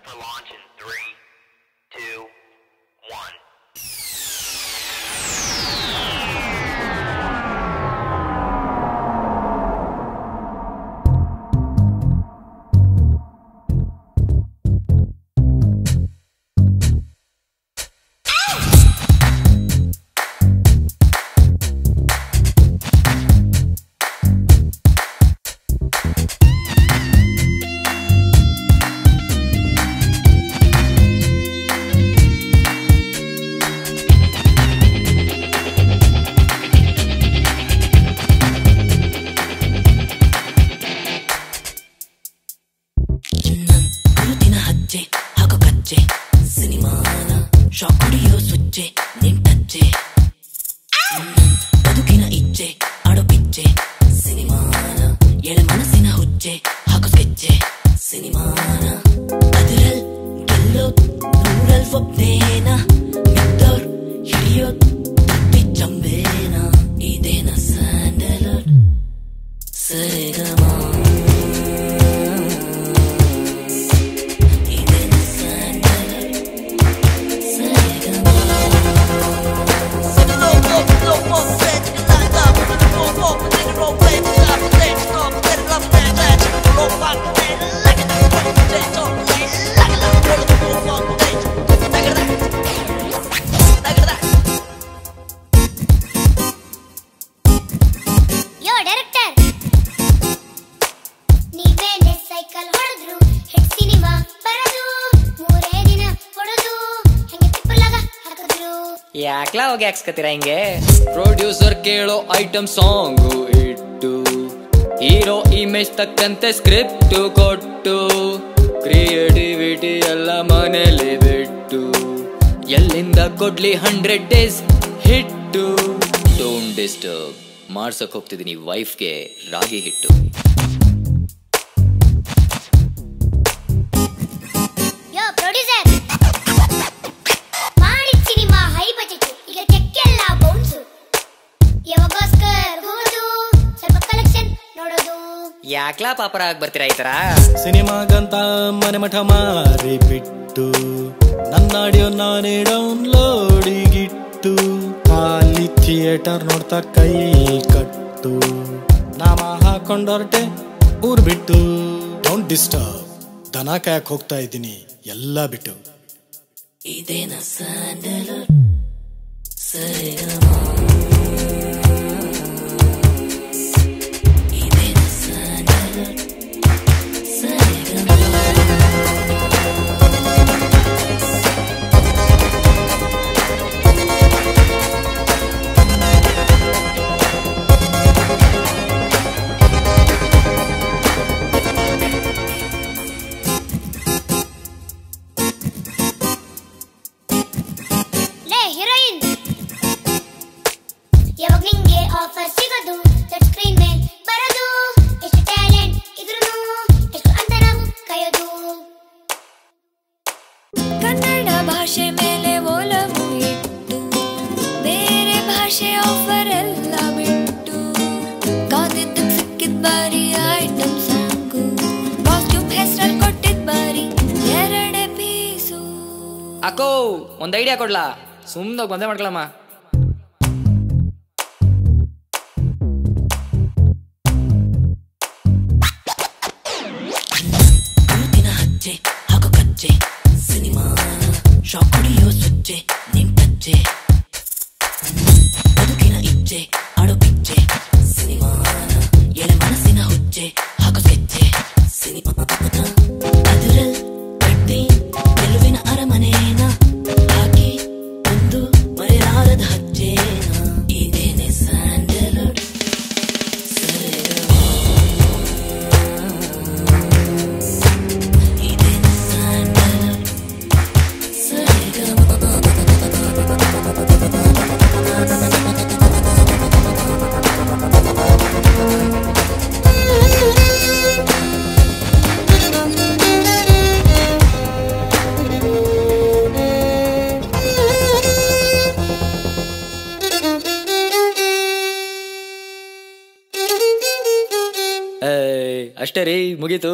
for launch in 3, 2, 1. Shock ಹೊಡಿಯೋ ಸ್ವಿಚ್ಚೆ ನಿನ್ ಟಚ್ಚೆ ಬದುಕಿನ ಇಚ್ಛೆ ಆಡೋ ಪಿಚ್ಚೆ ಸಿನಿಮಾನ ಎಳೆ ಮನಸ್ಸಿನ ಹುಚ್ಚೆ ಹಾಕೋ ಸ್ಕೆಚ್ಚೆ ಸಿನಿಮಾನ ಅದರಲ್ ಗೆಲ್ಲೋದ್ ನೂರಲ್ ಒಬ್ನೇನ ಮಿದ್ದೋರ್ ಹಿಡಿಯೋದ್ ತಪ್ಪಿ ಚಂಬೇನ ಇದೇನ ಸ್ಯಾಂಡಲ್ವುಡ್ ಸರಿಗಮ ಯಾಕ್ಲಾ ಹೋಗಿ ಹಾಕ್ಸ್ಕತ್ತೀರಾ ಹಿಂಗೆ? ಪ್ರೊಡ್ಯೂಸರ್ ಕೇಳೋ ಐಟಮ್ ಸಾಂಗು ಇಟ್ಟು ಹೀರೋ ಇಮೇಜ್ ತಕ್ಕಂತೆ ಸ್ಕ್ರಿಪ್ಟ್ ಕೊಟ್ಟು ಕ್ರಿಯೇಟಿವಿಟಿ ಎಲ್ಲ ಮನೇಲಿ ಬಿಟ್ಟು ಎಲ್ಲಿಂದ ಕೊಡ್ಲಿ 100 days ಹಿಟ್ಟು. ಡೋಂಟ್ ಡಿಸ್ಟರ್ಬ್ ಮಾಡ್ಸಕ್ ಹೋಗ್ತಿದ್ದೀನಿ ವೈಫ್ಗೆ ರಾಗಿ ಹಿಟ್ಟು. ಯಾಕ್ಲಾ ಪಾಪರ ಆಗಿ ಬರ್ತೀರಾ ಈ ತರ? ಸಿನಿಮಾಗಂತ ಮನೆ ಮಠ ಮಾರಿ ಬಿಟ್ಟು ನನ್ನಾಡಿಯೋ ನಾನೇ ಡೌನ್ಲೋಡಿಗಿಟ್ಟು ಖಾಲಿ ಥಿಯೇಟರ್ ನೋಡ್ತಾ ಕೈ ಕಟ್ಟು ನಾಮ ಹಾಕೊಂಡೊರಟೆ ಊರ್ ಬಿಟ್ಟು. ಡೋಂಟ್ ಡಿಸ್ಟರ್ಬ್ ದನ ಕಾಯಕ್ ಹೋಗ್ತಾ ಇದ್ದೀನಿ ಎಲ್ಲ ಬಿಟ್ಟು. ಇದೇನ ಸ್ಯಾಂಡಲ್ವುಡ್ ಸರಿಗಮ ಯಾವಾಗ ನಿಂಗೆ ಆಫರ್ ಸಿಗೋದು ಸ್ಕ್ರೀನ್ ಮೇಲೆ ಬರೋದು ಎಷ್ಟು ಟ್ಯಾಲೆಂಟ್ ಇದ್ರೂ ಎಷ್ಟು ಅಂತ ನಾವು ಕಾಯೋದು. ಕನ್ನಡ ಭಾಷೆ ಮೇಲೆ ಒಲವು ಇಟ್ಟು ಬೇರೆ ಭಾಷೆ ಆಫರ್ ಎಲ್ಲ ಬಿಟ್ಟು ಕಾದಿದ್ದು ಸಿಕ್ಕಿದ್ ಬಾರಿ ಐಟಮ್ ಸಾಂಗು ಕಾಸ್ಟ್ಯೂಮ್ ಹೆಸರಲ್ಲಿ ಕೊಟ್ಟಿದ್ ಬಾರಿ 2 ಪೀಸು. ಅಕ್ಕೋ ಒಂದ್ ಐಡಿಯಾ ಕೊಡ್ಲಾ? ಸುಮ್ನೆ ಬಂದೆ ಮಾಡ್ಕೊಳಮ್ಮ. ಹಾಕೋ ಕಚ್ಚೆ ಸಿನಿಮಾನ ಶಾಕ್ ಹೊಡಿಯೋ ಸ್ವಿಚ್ಚೆ ನಿನ್ ಟಚ್ಚೆ ಬದುಕಿನ ಇಚ್ಛೆ ಆಡೋ ಪಿಚ್ಚೆ ಸಿನಿಮಾನ ಎಳೆ ಮನಸ್ಸಿನ ಹುಚ್ಚೆ ಹಾಕೋ ಸ್ಕೆಚ್ಚೆ ಸಿನಿಮಾನ ಅದರಲ್ ಕಟ್ಟಿ ಗೆಲುವಿನ ಅರಮನೇನ ಹಾಕಿ ಒಂದು ಮರೆಯಾರದ ಹಚ್ಚೇನ ಇದೇನೆ ಸ್ಯಾಂಡಲ್ವುಡ್ ಅಷ್ಟೇ ರೀ, ಮುಗೀತು.